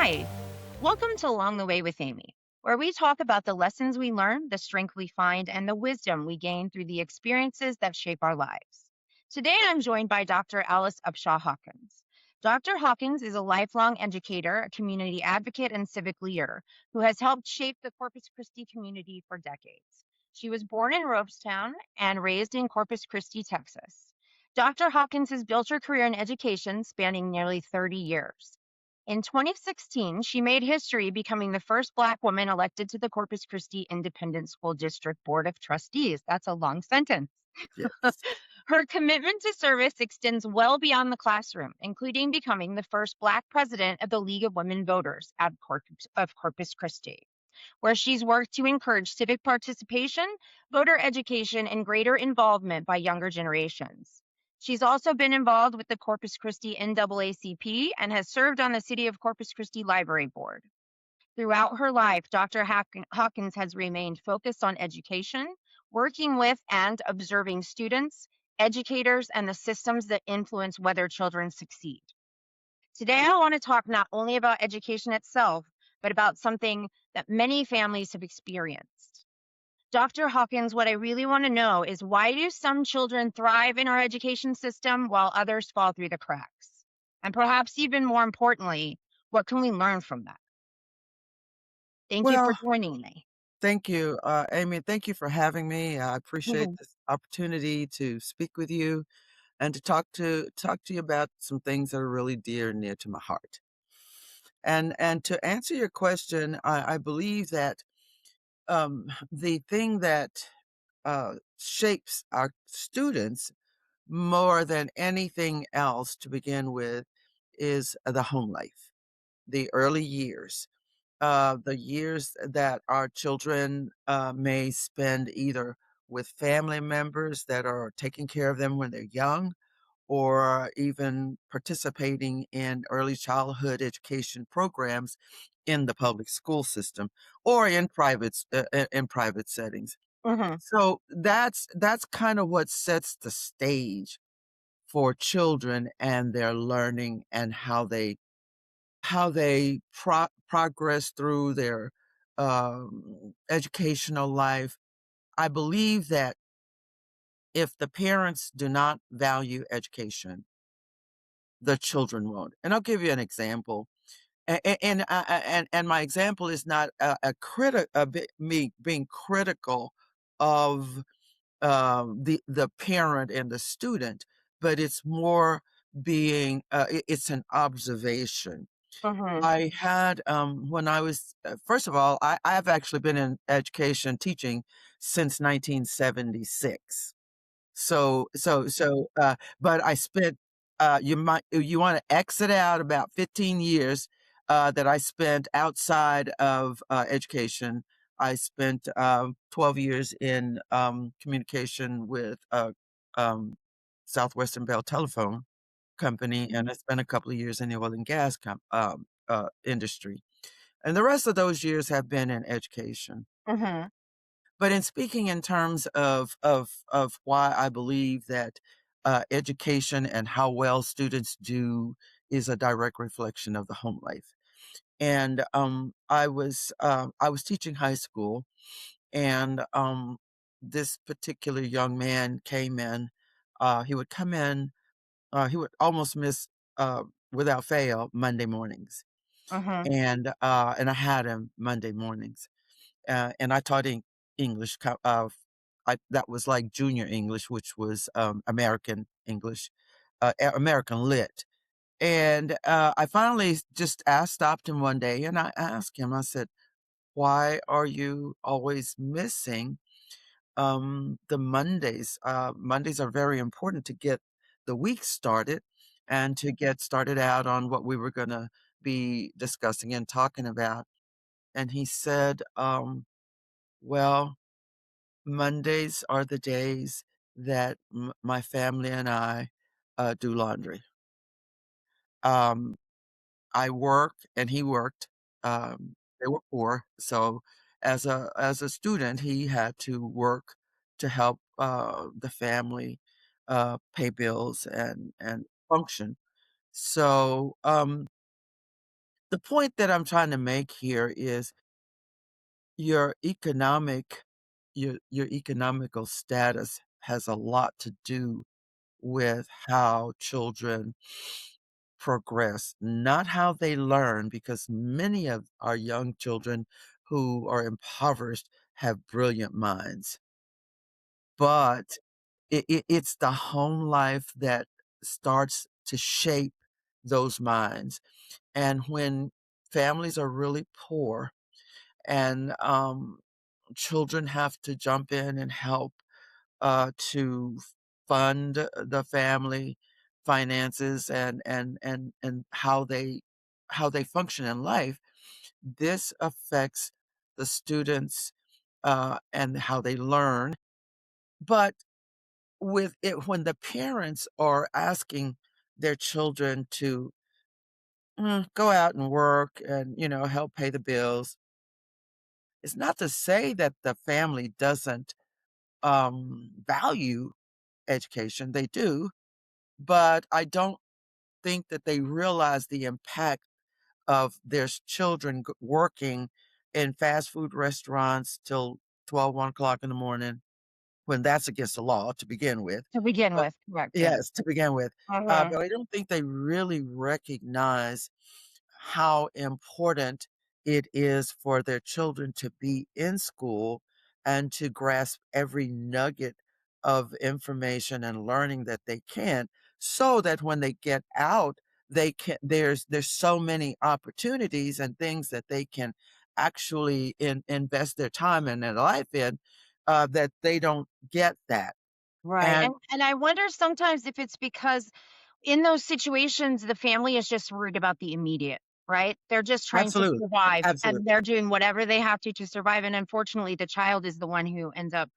Hi, welcome to Along the Way with Amy, where we talk about the lessons we learn, the strength we find, and the wisdom we gain through the experiences that shape our lives. Today, I'm joined by Dr. Alice Upshaw Hawkins. Dr. Hawkins is a lifelong educator, a community advocate, and civic leader who has helped shape the Corpus Christi community for decades. She was born in Robestown and raised in Corpus Christi, Texas. Dr. Hawkins has built her career in education spanning nearly 30 years. In 2016, she made history becoming the first Black woman elected to the Corpus Christi Independent School District Board of Trustees. That's a long sentence. Yes. Her commitment to service extends well beyond the classroom, including becoming the first Black president of the League of Women Voters of Corpus Christi, where she's worked to encourage civic participation, voter education, and greater involvement by younger generations. She's also been involved with the Corpus Christi NAACP and has served on the City of Corpus Christi Library Board. Throughout her life, Dr. Hawkins has remained focused on education, working with and observing students, educators, and the systems that influence whether children succeed. Today, I want to talk not only about education itself, but about something that many families have experienced. Dr. Hawkins, what I really want to know is why do some children thrive in our education system while others fall through the cracks? And perhaps even more importantly, what can we learn from that? Thank you for Well, joining me. thank you, Amy. Thank you for having me. I appreciate Mhm. this opportunity to speak with you and to talk to you about some things that are really dear and near to my heart. And to answer your question, I believe that the thing that shapes our students more than anything else to begin with is the home life, the early years. The years that our children may spend either with family members that are taking care of them when they're young, or even participating in early childhood education programs in the public school system or in private settings. Mhm. So that's kind of what sets the stage for children and their learning and how they progress through their, educational life. I believe that if the parents do not value education, the children won't. And I'll give you an example. And my example is not me being critical of, the parent and the student, but it's more being, it's an observation. Mhm. I had, when I was first of all, I've actually been in education teaching since 1976. But I spent, you wanna exit out about 15 years, that I spent outside of, education. I spent, 12 years in, communication with, Southwestern Bell Telephone Company, and I spent a couple of years in the oil and gas industry. And the rest of those years have been in education. Mhm. But in speaking in terms of why I believe that, education and how well students do is a direct reflection of the home life. And, I was teaching high school, and, this particular young man came in, he would come in, he would almost miss, without fail, Monday mornings. Mhm. And I had him Monday mornings. And I taught English, that was like junior English, which was, American English, American Lit. And, I finally just stopped him one day and I asked him, I said, "Why are you always missing, the Mondays?" Mondays are very important to get the week started and to get started out on what we were gonna be discussing and talking about. And he said, "Well, Mondays are the days that my family and I, do laundry." Um, I work and he worked. They were poor, so as a student, he had to work to help, the family, pay bills and function. So, The point that I'm trying to make here is your economic your economical status has a lot to do with how children progress, not how they learn, because many of our young children who are impoverished have brilliant minds. But it's the home life that starts to shape those minds. And when families are really poor and children have to jump in and help to fund the family finances and how they function in life, this affects the students and how they learn. But with it, when the parents are asking their children to go out and work and help pay the bills, it's not to say that the family doesn't value education. They do, but I don't think that they realize the impact of their children working in fast food restaurants till 12, 1 o'clock in the morning, when that's against the law to begin with. To begin But with, correct, yeah. yes, to begin with. Mhm. But I don't think they really recognize how important it is for their children to be in school and to grasp every nugget of information and learning that they can, so that when they get out, they can there's so many opportunities and things that they can actually invest their time and their life in, that they don't get that. Right, And and I wonder sometimes if it's because in those situations, the family is just worried about the immediate, right? They're just trying to absolutely, survive, and absolutely, they're doing whatever they have to survive, and unfortunately, the child is the one who ends up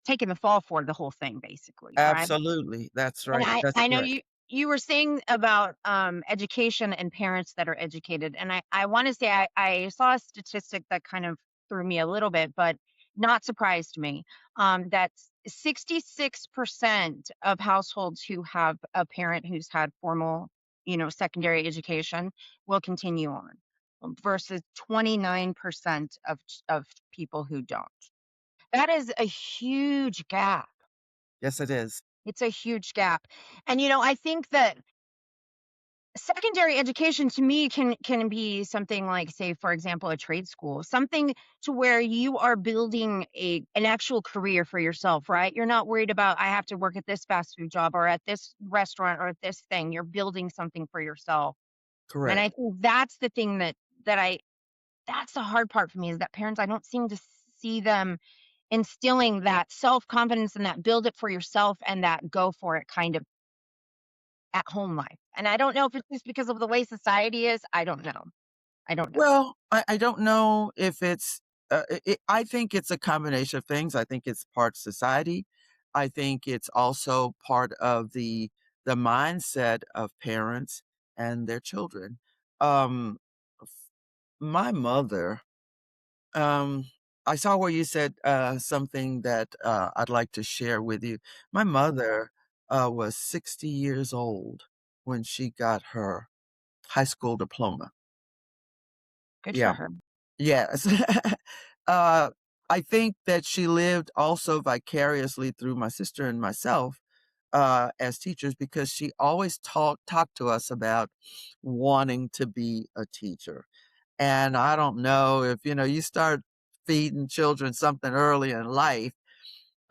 taking the fall for the whole thing, basically, right? absolutely, that's And right, I that's I know correct. you were saying about, education and parents that are educated, and I wanna say I saw a statistic that kind of threw me a little bit, but not surprised me, that 66% of households who have a parent who's had formal, secondary education will continue on, versus 29% of people who don't. That is a huge gap. Yes, it is. It's a huge gap. And I think that secondary education to me can be something like, say, for example, a trade school, something to where you are building an actual career for yourself, right? You're not worried about I have to work at this fast food job or at this restaurant or at this thing. You're building something for yourself. And I Correct. think that's the thing that I that's the hard part for me, is that parents, I don't seem to see them instilling that self-confidence and that build it for yourself and that go for it kind of at home life. And I don't know if it's just because of the way society is. I don't know. I don't know. Well, I don't know if it's, I think it's a combination of things. I think it's part society. I think it's also part of the mindset of parents and their children. Um, f my mother, um I saw where you said, something that, I'd like to share with you. My mother, was 60 years old when she got her high school diploma. Good for Yeah. her. Yes. Uh, I think that she lived also vicariously through my sister and myself, as teachers, because she always talked to us about wanting to be a teacher. And I don't know if, you start feeding children something early in life,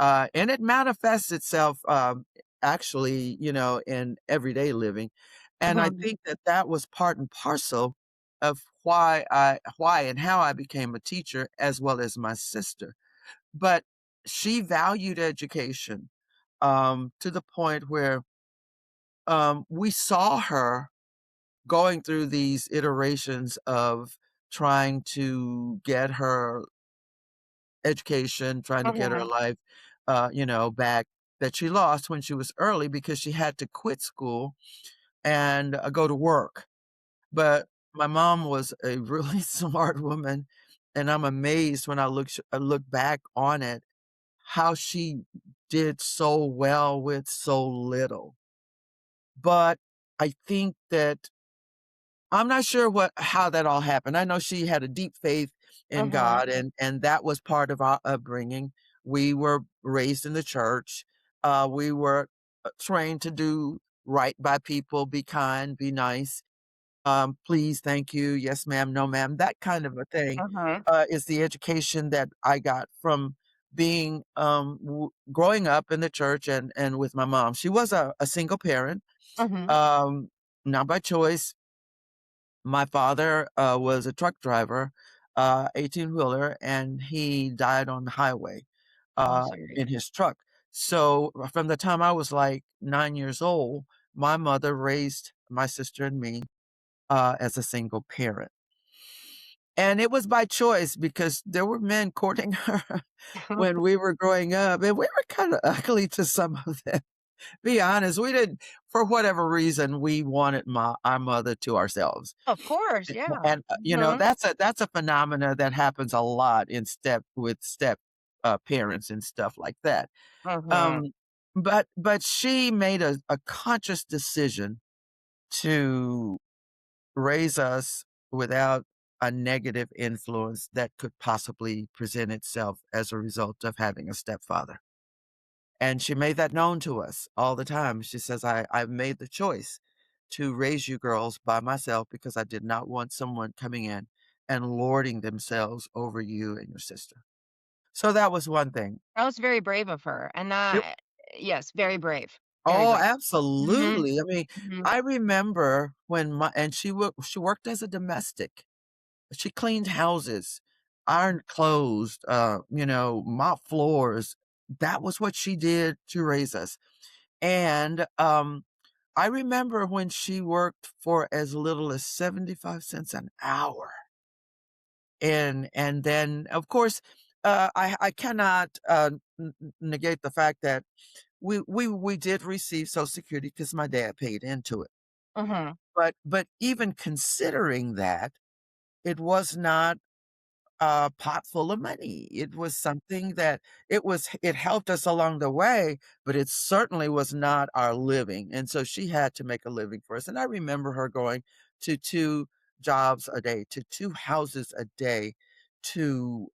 and it manifests itself, actually, in everyday living. And I Mhm. think that that was part and parcel of why and how I became a teacher, as well as my sister. But she valued education, to the point where, we saw her going through these iterations of trying to get her education, trying to get her Mhm. life, back, that she lost when she was early because she had to quit school and, go to work. But my mom was a really smart woman, and I'm amazed when I look back on it, how she did so well with so little. But I think that I'm not sure what how that all happened. I know she had a deep faith in Mhm. God, and that was part of our upbringing. We were raised in the church. We were trained to do right by people, be kind, be nice. Please, thank you, yes, ma'am, no, ma'am. That kind of a thing Mhm. is the education that I got from being growing up in the church and with my mom. She was a single parent, Mhm. um, not by choice. My father, was a truck driver, 18-wheeler, and he died on the highway, Oh, sorry. in his truck. So, from the time I was, like, 9 years old, my mother raised my sister and me, as a single parent. And it was by choice because there were men courting her when we were growing up, and we were kinda ugly to some of them. Be honest, we didn't for whatever reason, we wanted our mother to ourselves. Of course, yeah. And, Mhm. that's a phenomena that happens a lot in parents and stuff like that. Mhm. Um, but she made a conscious decision to raise us without a negative influence that could possibly present itself as a result of having a stepfather. And she made that known to us all the time. She says, I've made the choice to raise you girls by myself because I did not want someone coming in and lording themselves over you and your sister. So that was one thing. That was very brave of her, and It that yes, very brave. Very Oh, brave. Mhm. absolutely. I mean, Mhm. I remember when she worked as a domestic. She cleaned houses, ironed clothes, mopped floors. That was what she did to raise us. And, I remember when she worked for as little as 75 cents an hour. And then, of course, I cannot, negate the fact that we did receive Social Security because my dad paid into it. Mhm. But even considering that, it was not a pot full of money. It was something that it helped us along the way, but it certainly was not our living, and so she had to make a living for us, and I remember her going to 2 jobs a day, to 2 houses a day to,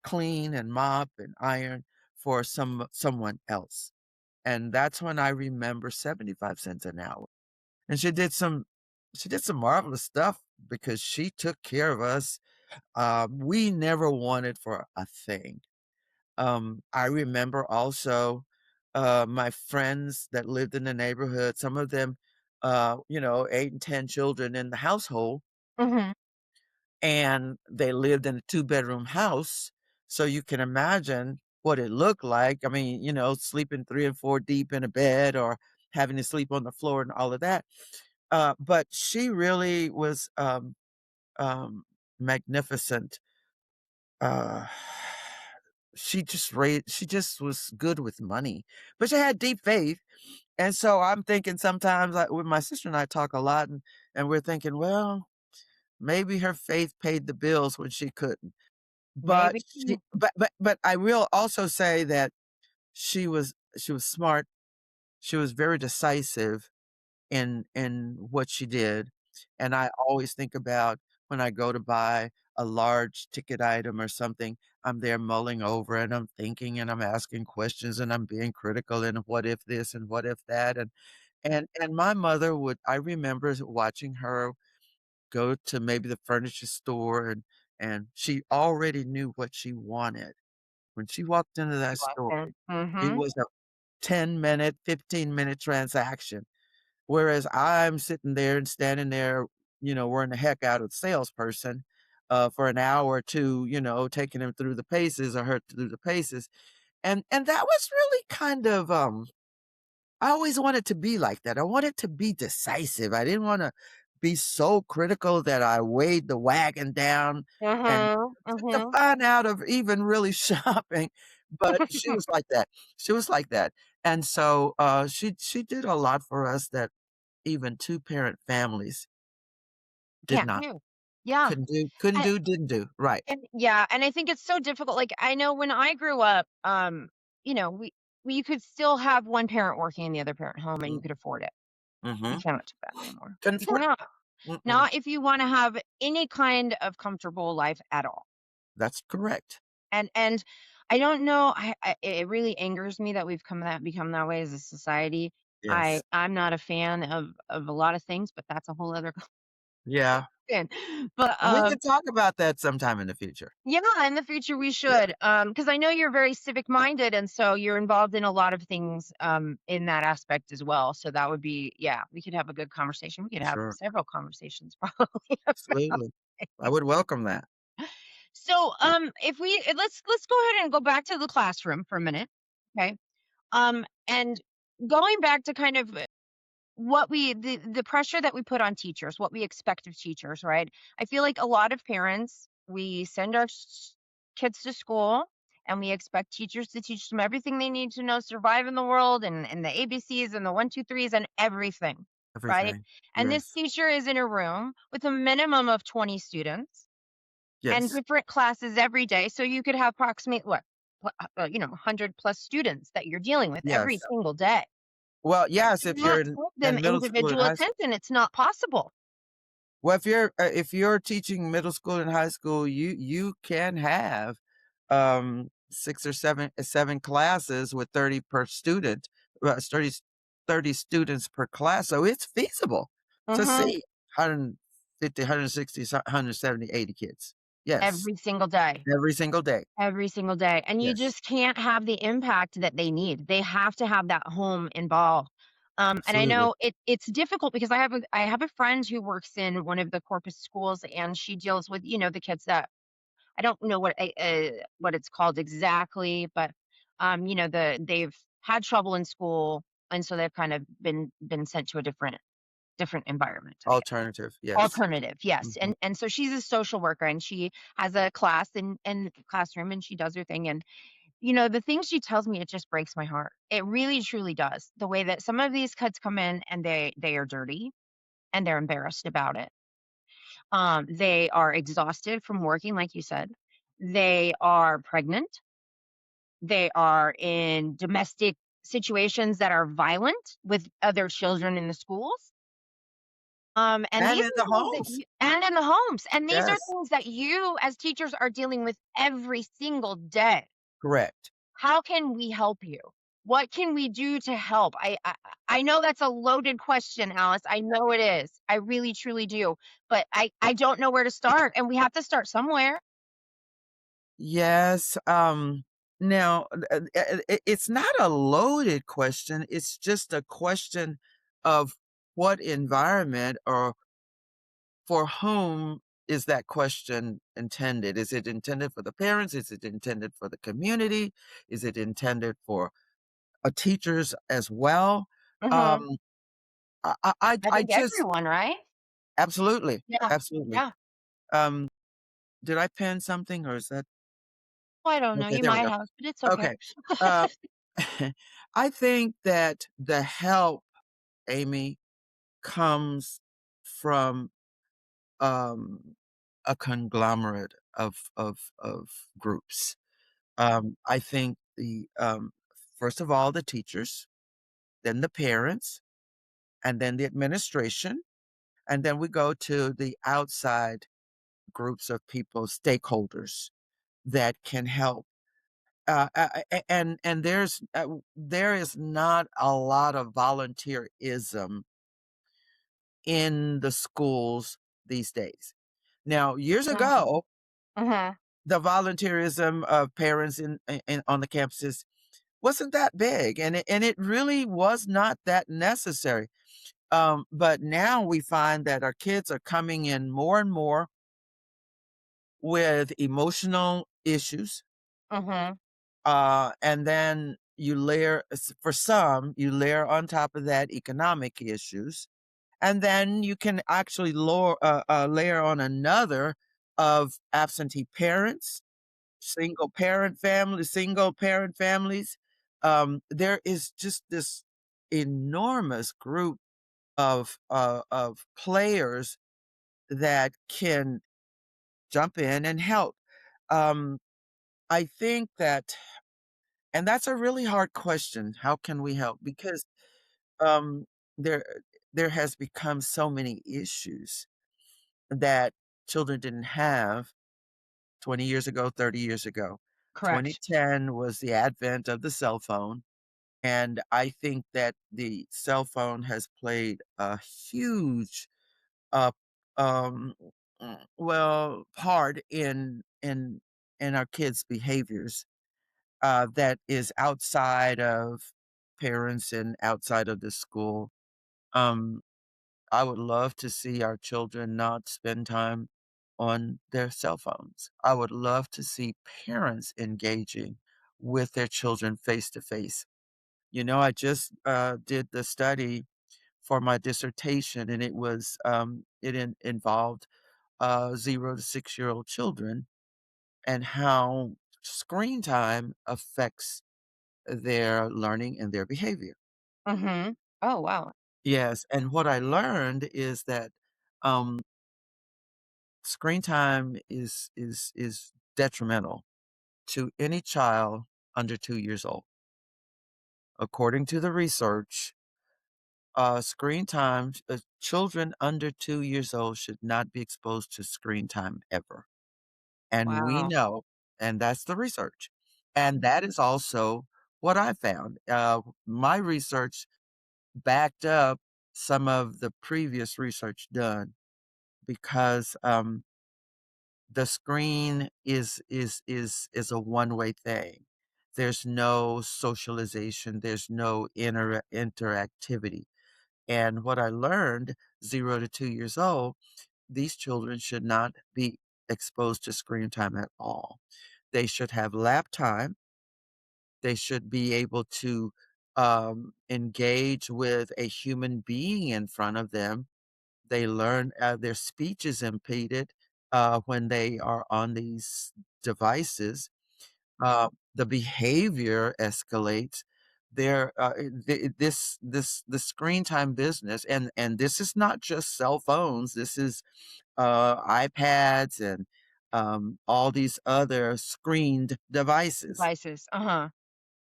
clean and mop and iron for someone else, and that's when I remember 75 cents an hour, and she did some marvelous stuff because she took care of us. We never wanted for a thing. I remember also, my friends that lived in the neighborhood, some of them, 8 and 10 children in the household, Mhm. and they lived in a two-bedroom house, so you can imagine what it looked like. I mean, sleeping 3 and 4 deep in a bed or having to sleep on the floor and all of that. But she really was, magnificent. Uh, she just was good with money, but she had deep faith, and so I'm thinking sometimes, like, with my sister and I talk a lot, and we're thinking, "Well, maybe her faith paid the bills when she couldn't." But Maybe. but I will also say that she was smart, she was very decisive, in what she did, and I always think about when I go to buy a large ticket item or something, I'm there mulling over and I'm thinking and I'm asking questions and I'm being critical and what if this and what if that, and my mother would I remember watching her go to maybe the furniture store and she already knew what she wanted. When she walked into that store, it Mhm. was a 10-minute, 15-minute transaction. Whereas I'm sitting there and standing there, wearing the heck out of the salesperson, for an hour or 2, taking him through the paces or her through the paces. And that was really kind of, I always wanted to be like that. I wanted to be decisive. I didn't wanna be so critical that I weighed the wagon down and Mhm. took the Mhm. fun out of even really shopping, but she was like that. She was like that. And so, she did a lot for us that even two-parent families did Can't not. do. Yeah. Couldn't I do, didn't do. Right. and yeah, and I think it's so difficult, like, I know when I grew up, we you could still have one parent working and the other parent home, and you Mm, could afford it. You mhm. cannot do that anymore. Couldn't You afford cannot. Mm-mm. not if you want to have any kind of comfortable life at all. That's correct. And I don't know, it really angers me that we've become that way as a society. Yes. I'm not a fan of a lot of things, but that's a whole other Yeah. conversation. But And we can talk about that sometime in the future. yeah, in the future we Yeah. should, because I know you're very civic minded, and so you're involved in a lot of things in that aspect as well. So that would be, yeah, we could have a good conversation. We could have Sure. several conversations probably. Absolutely. I would welcome that. So if we let's go ahead and go back to the classroom for a minute. Okay. And going back to kind of what the pressure that we put on teachers, what we expect of teachers, right? I feel like a lot of parents, we send our kids to school and we expect teachers to teach them everything they need to know, survive in the world, and the ABCs and the one, two, threes and everything, right? Everything. And this Yes. teacher is in a room with a minimum of 20 students and Yes. different classes every day. So you could have approximate what, 100 plus students that you're dealing with every Yes. single day. Well, yes, if you're Cannot give them in middle school and individual high school. attention, it's not possible. Well, if you're teaching middle school and high school, you can have 6 or 7 classes with 30 per student, 30 students per class. So it's feasible to Mhm. see 150, 160, 170, 80 kids. Yes, Every single day. every single day. Every single day, and you Yes, just can't have the impact that they need. They have to have that home involved. And I absolutely. know it's difficult because I have a friend who works in one of the corpus schools, and she deals with, the kids that I don't know what it's called exactly, but, they've had trouble in school, and so they've kind of been sent to a different environment, I guess. Alternative. Yes. Alternative, yes, Mhm. and so she's a social worker, and she has a class in classroom, and she does her thing, and, the things she tells me, it just breaks my heart. It really, truly does. The way that some of these kids come in and they are dirty, and they're embarrassed about it. They are exhausted from working, like you said. They are pregnant. They are in domestic situations that are violent with other children in the schools. And And these in the are things that homes. you and in the homes, and these are Yes, things that you as teachers are dealing with every single day. correct. How can we help you? What can we do to help? I know that's a loaded question, Alice. I know it is. I really truly do. But I don't know where to start, and we have to start somewhere. Yes, now, it's not a loaded question, it's just a question of what environment or for whom is that question intended? Is it intended for the parents? Is it intended for the community? Is it intended for, teachers as well? Mhm. Um, I I think just everyone, right? absolutely, Yeah. absolutely. Yeah. Um, did I pin something or is that Well, I don't know. okay, You there we might go. have, but it's okay. Okay. Uh I think that the help, Amy, comes from, um, a conglomerate of groups. I think first of all, the teachers, then the parents, and then the administration, and then we go to the outside groups of people, stakeholders that can help. And there is not a lot of volunteerism in the schools these days. Now, years Mhm. ago, Mhm. the volunteerism of parents in on the campuses wasn't that big, and it really was not that necessary. But now we find that our kids are coming in more and more with emotional issues, Mhm. and then for some, you layer on top of that economic issues. And then you can actually layer on another of absentee parents, single parent families. There is just this enormous group of players that can jump in and help. Um, I think that, and that's a really hard question. How can we help? Because um, there there has become so many issues. that children didn't have 20 years ago, 30 years ago. Correct. 2010 was the advent of the cell phone, and I think that the cell phone has played a huge, uh, um, part in our kids' behaviors, that is outside of parents and outside of the school. Um, I would love to see our children not spend time on their cell phones. I would love to see parents engaging with their children face to face. I just did the study for my dissertation, and it involved 0 to 6-year-old children and how screen time affects their learning and their behavior. Mhm. Oh, wow. Yes, and what I learned is that um, screen time is detrimental to any child under 2 years old. According to the research, screen time, children under 2 years old should not be exposed to screen time ever. And we Wow. know, and that's the research. And that is also what I found. My research backed up some of the previous research done because the screen is a one-way thing. There's no socialization, there's no interactivity. And what I learned, 0 to 2 years old, these children should not be exposed to screen time at all. They should have lap time. They should be able to engage with a human being in front of them. They learn their speech is impeded when they are on these devices. The behavior escalates. The screen time business, and this is not just cell phones. This is iPads and all these other screened devices. Devices. Uh-huh.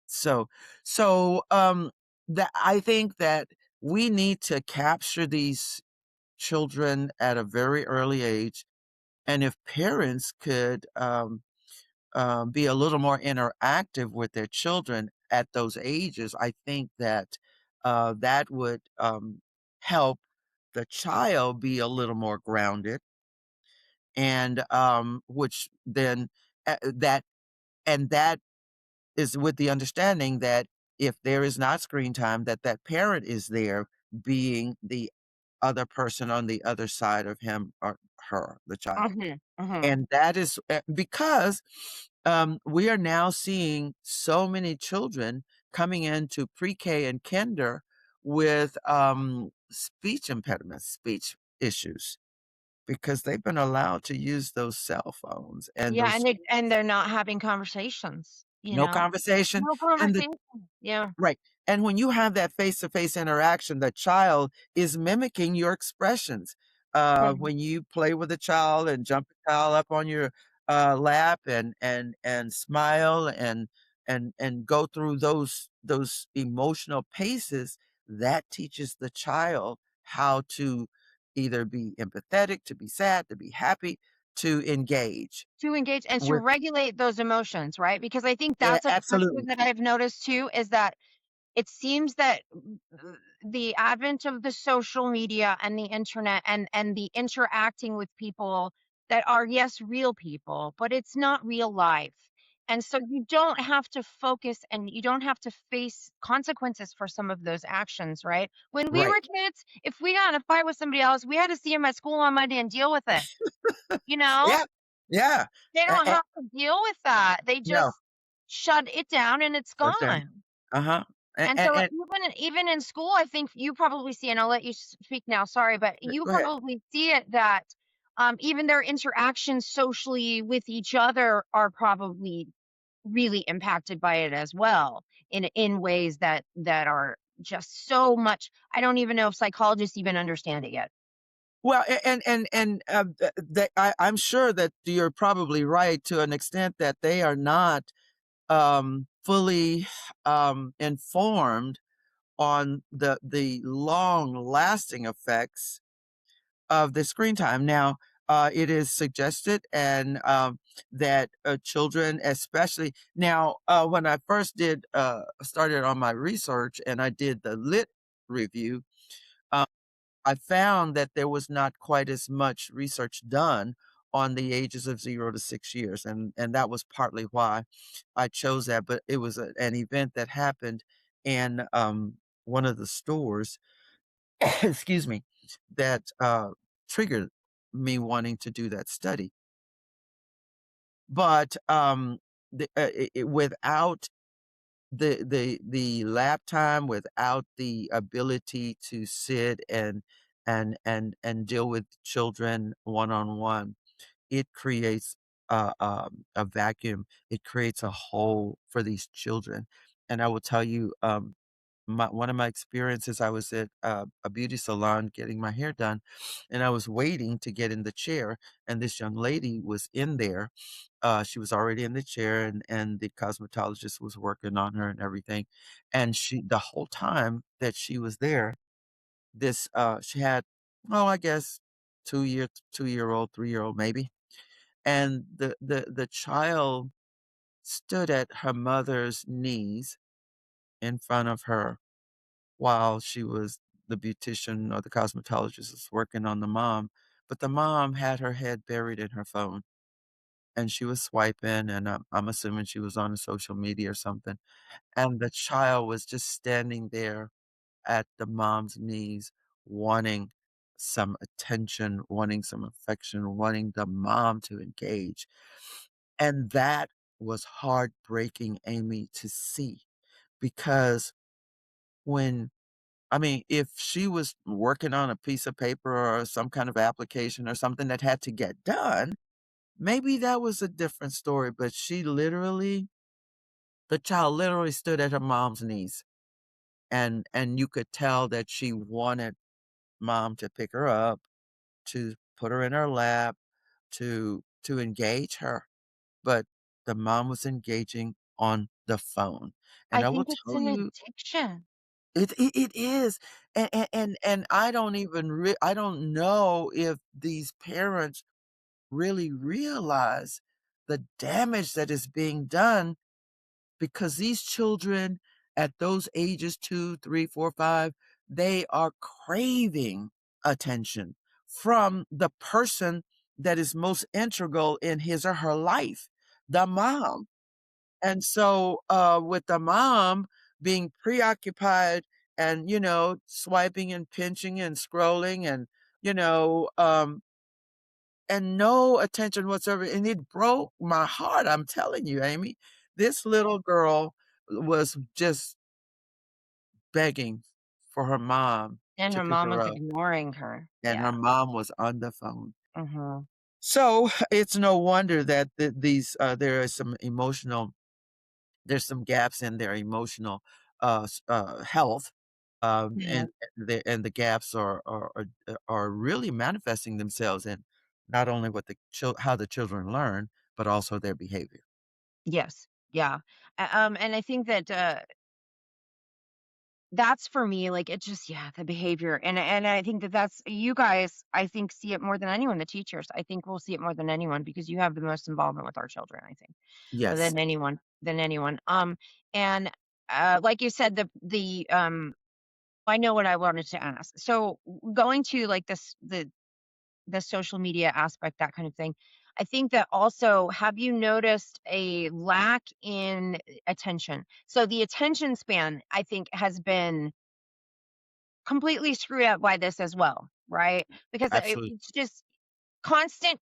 So, so that I think that we need to capture these children at a very early age, and if parents could be a little more interactive with their children at those ages, I think that that would help the child be a little more grounded, and which then that and that is with the understanding that if there is not screen time, that that parent is there being the other person on the other side of him or her, the child. Mhm. Mhm. And that is because we are now seeing so many children coming into pre-K and kinder with speech impediments, speech issues, because they've been allowed to use those cell phones and Yeah, those and they're not having conversations, you no know? conversation. No And the conversation. Yeah. Right, and when you have that face-to-face interaction, the child is mimicking your expressions. Mhm. When you play with a child and jump a child up on your, lap and smile and go through those emotional paces, that teaches the child how to either be empathetic, to be sad, to be happy, to engage To engage and to with regulate those emotions, right? Because I think yeah, that's a absolutely. factor that I've noticed too, is that it seems that the advent of the social media and the internet and the interacting with people that are, yes, real people, but it's not real life. And so you don't have to focus and you don't have to face consequences for some of those actions, right? When we Right. were kids, if we got in a fight with somebody else, we had to see them at school on Monday and deal with it. You know, Yeah, yeah. they don't A have to deal with that. They no. just shut it down and it's Shut down. gone. Uh-huh. And so even in school, I think you probably see, and I'll let you speak now, sorry, but you Go ahead. probably see it that even their interactions socially with each other are probably really impacted by it as well in ways that are just so much. I don't even know if psychologists even understand it yet. Well, I'm sure that you're probably right to an extent that they are not, fully, informed on the long-lasting effects of the screen time. Now, It is suggested and, that, children especially now, when I first started on my research and I did the lit review, um, I found that there was not quite as much research done on the ages of 0 to 6 years, and that was partly why I chose that, but it was an event that happened in, one of the stores, excuse me, that, triggered me wanting to do that study. But, without the lap time, without the ability to sit and deal with children one-on-one, it creates a vacuum. It creates a hole for these children, and I will tell you, one of my experiences, I was at, a beauty salon getting my hair done, and I was waiting to get in the chair, and this young lady was in there. She was already in the chair, and the cosmetologist was working on her and everything, and the whole time that she was there, she had, well, I guess, 2-year-old, 3-year-old maybe, and the child stood at her mother's knees in front of her while the beautician or the cosmetologist was working on the mom, but the mom had her head buried in her phone, and she was swiping, and I'm assuming she was on social media or something, and the child was just standing there at the mom's knees wanting some attention, wanting some affection, wanting the mom to engage, and that was heartbreaking, Amy, to see because when I mean, if she was working on a piece of paper or some kind of application or something that had to get done, maybe that was a different story, but the child literally stood at her mom's knees, and you could tell that she wanted mom to pick her up, to put her in her lap, to engage her, but the mom was engaging on the phone, and I I will think it's tell an you addiction. it is, and I don't know if these parents really realize the damage that is being done because these children at those ages 2, 3, 4, 5, they are craving attention from the person that is most integral in his or her life, the mom. And so, with the mom being preoccupied and, swiping and pinching and scrolling and, you know, and no attention whatsoever, and it broke my heart, I'm telling you, Amy. This little girl was just begging for her mom And to her pick mom her was up, ignoring her. and her Yeah. mom was on the phone. Mhm. So, it's no wonder that there is some there's some gaps in their emotional, health, Mhm. and the gaps are really manifesting themselves in not only what how the children learn, but also their behavior. Yes. Yeah. And I think that, that's for me, like, it just yeah, the behavior, and I think that that's you guys, I think, see it more than anyone, the teachers, I think we'll see it more than anyone because you have the most involvement with our children, I think, Yes, than anyone, and, like you said, I know what I wanted to ask. So, going to, like, the social media aspect, that kind of thing. I think that also, have you noticed a lack in attention? So the attention span, I think, has been completely screwed up by this as well, right? Because absolutely. it's just constant.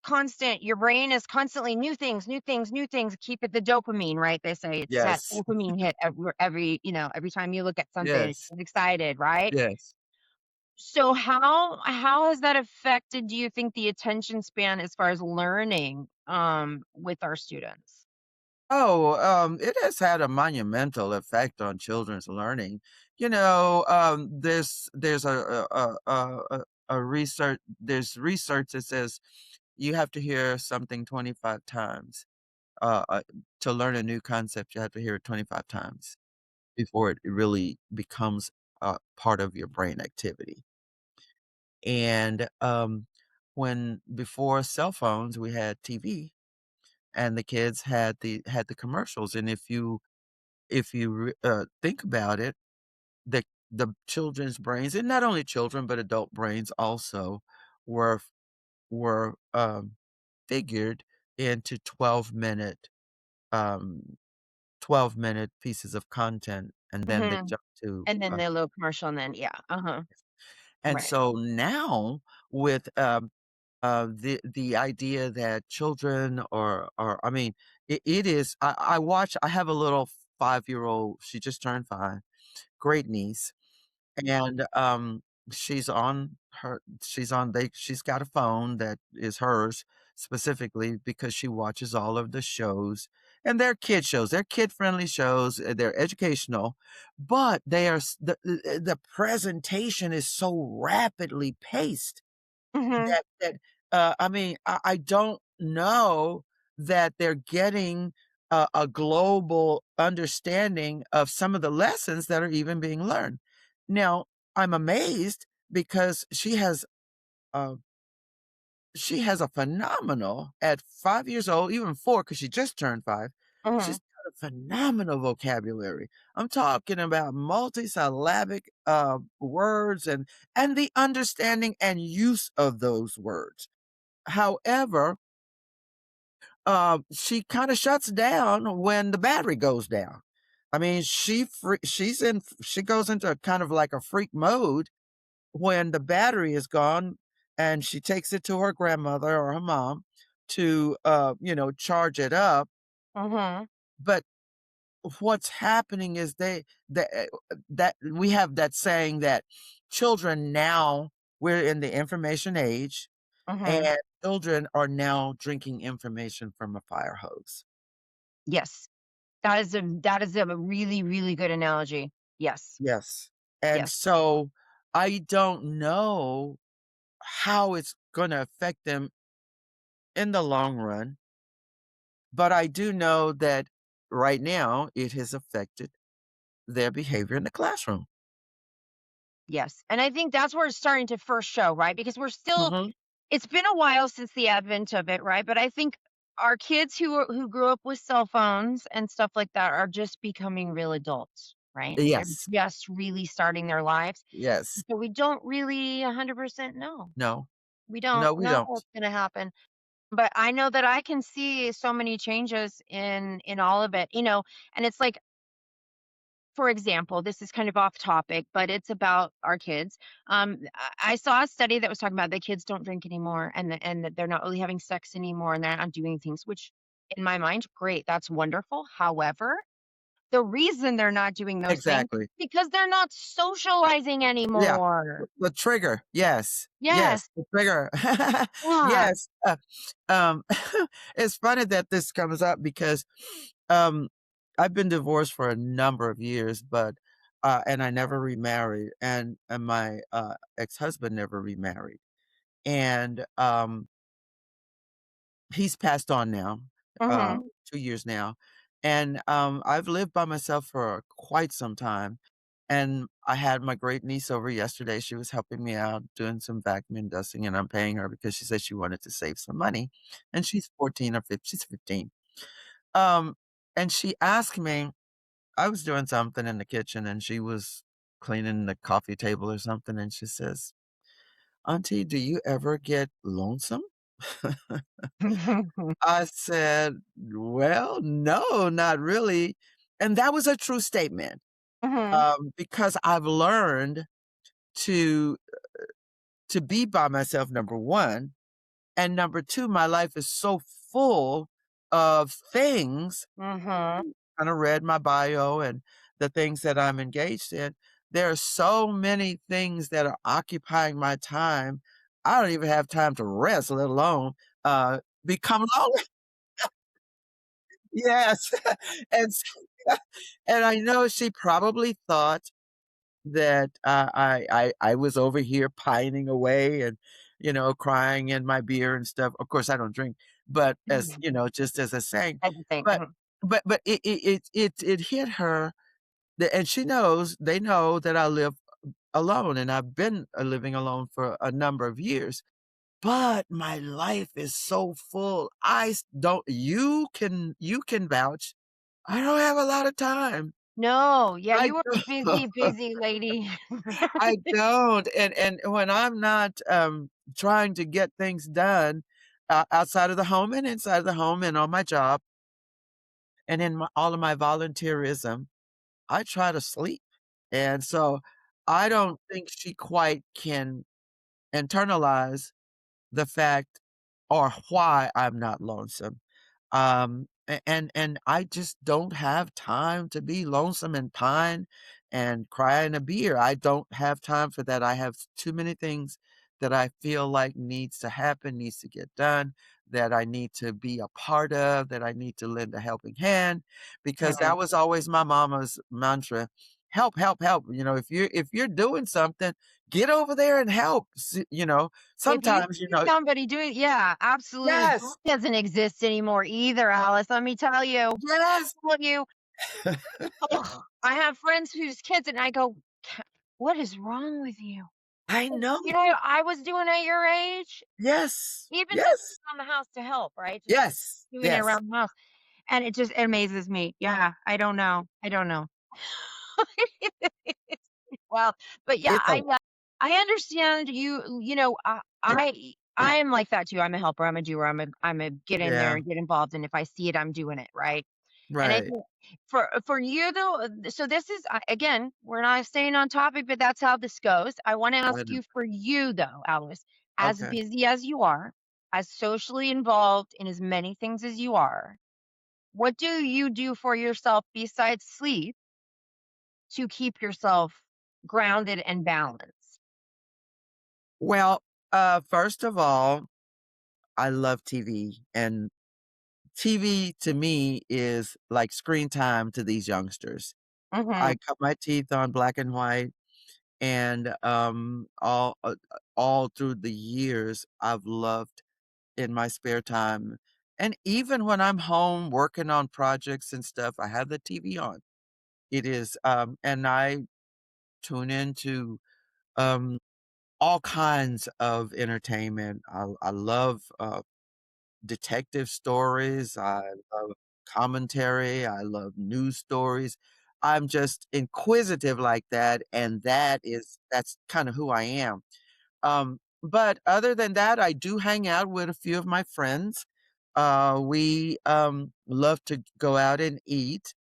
Your brain is constantly new things, new things, new things. Keep it the dopamine, right? They say it's that Yes, dopamine hit every time you look at something, it's yes, excited, right? yes. So how has that affected, do you think, the attention span as far as learning, with our students? Oh, it has had a monumental effect on children's learning. There's there's research that says you have to hear something 25 times. Uh, uh, to learn a new concept, you have to hear it 25 times before it really becomes part of your brain activity. And when before cell phones, we had TV, and the kids had the commercials, and if you think about it, the children's brains, and not only children, but adult brains also, were were, figured into um, 12-minute pieces of content, and then they Mhm. jump to, And then the little commercial and then yeah, uh-huh. and Right. so now with, the idea that children are I mean, it is I have a little five-year-old, she just turned 5, great niece. And, she's got a phone that is hers specifically because she watches all of the shows, and they're kid shows, they're kid-friendly shows, they're educational, but they are the presentation is so rapidly paced Mhm. I mean, I don't know that they're getting a global understanding of some of the lessons that are even being learned. Now, I'm amazed because uh, she has a phenomenal at 5 years old, even 4, because she just turned 5, she's Mhm. got a phenomenal vocabulary. I'm talking about multisyllabic, words and the understanding and use of those words. However, she kinda shuts down when the battery goes down. I mean, she goes into kind of like a freak mode when the battery is gone, and she takes it to her grandmother or her mom to, charge it up, Mhm. but what's happening is that we have that saying that children now we're in the information age, Mhm. and children are now drinking information from a fire hose. Yes. That is a really, really good analogy. Yes. Yes. And Yes. so I don't know how it's gonna affect them in the long run, but I do know that right now it has affected their behavior in the classroom. Yes. And I think that's where it's starting to first show, right? Because we're still Mhm. it's been a while since the advent of it, right? But I think our kids who grew up with cell phones and stuff like that are just becoming real adults, right? They're Yes. just really starting their lives. Yes. So we don't really 100% know. No. We don't No, we know don't. what's going to happen. But I know that I can see so many changes in all of it, and it's like, for example, this is kind of off topic, but it's about our kids. I saw a study that was talking about the kids don't drink anymore, and that they're not really having sex anymore, and they're not doing things. Which, in my mind, great, that's wonderful. However, the reason they're not doing those things Exactly. because they're not socializing Yeah. anymore. The trigger. Yes. Yes, Yes. the trigger. Yeah. Yes. Um, it's funny that this comes up because, um, I've been divorced for a number of years, but, and I never remarried, and my, ex-husband never remarried, and, he's passed on now, uh, Mhm. 2 years now, and, I've lived by myself for quite some time, and I had my great niece over yesterday, she was helping me out doing some vacuuming and dusting, and I'm paying her because she said she wanted to save some money, and she's 14 or 5 she's 15. Um, and she asked me I was doing something in the kitchen, and she was cleaning the coffee table or something, and she says, "Auntie, do you ever get lonesome?" I said, "Well, no, not really." And that was a true statement, Mhm. because I've learned to be by myself, number 1, and number 2, my life is so full of things. Mhm. Kinda read my bio and the things that I'm engaged in. There are so many things that are occupying my time, I don't even have time to rest, let alone, become lonely. Yes, and s and I know she probably thought that, I was over here pining away and, crying in my beer and stuff. Of course, I don't drink, but as just as a saying. Type of thing. But Mhm. but it hit her that and she knows they know that I live alone, and I've been, living alone for a number of years. but my life is so full. Don't you can vouch. I don't have a lot of time. No, yeah, I you were a don't. busy, busy lady. I don't, and when I'm not, trying to get things done, outside of the home and inside of the home and on my job and in all of my volunteerism, I try to sleep, and so I don't think she quite can internalize the fact or why I'm not lonesome. And I just don't have time to be lonesome and pine and cry in a beer. I don't have time for that. I have too many things that I feel like needs to happen, needs to get done, that I need to be a part of, that I need to lend a helping hand, because Yeah. that was always my mama's mantra. Help, help, help. If you're doing something, get over there and help. If you Sometimes, see somebody doing yeah, absolutely. That yes, doesn't exist anymore either, Alice, let me tell you. yes. Tell you, ugh, I have friends whose kids and I go, "What is wrong with you?" I know. You know, I was doing at your age, Yes, even just yes, around the house to help, right? Just yes, doing it yes. around the house, and it just amazes me. Yeah, I don't know. I don't know. Well, but yeah, It's a I understand you, I am like that too. I'm a helper, I'm a doer, I'm a get in there yeah, and get involved, and if I see it, I'm doing it, right? And I right. think for you though, so this is again, we're not staying on topic, but that's how this goes. I want to I ask know. you for you though, Alice, as Okay. busy as you are, as socially involved in as many things as you are, what do you do for yourself besides sleep to keep yourself grounded and balanced? Well, first of all, I love TV, and TV to me is like screen time to these youngsters. I Mhm. cut my teeth on black and white, and, all through the years, I've loved in my spare time, and even when I'm home working on projects and stuff, I have the TV on. It is, and I tune into, um, all kinds of entertainment. I love, detective stories, I love commentary, I love news stories. I'm just inquisitive like that, and that's kinda who I am. But other than that, I do hang out with a few of my friends. We, love to go out and eat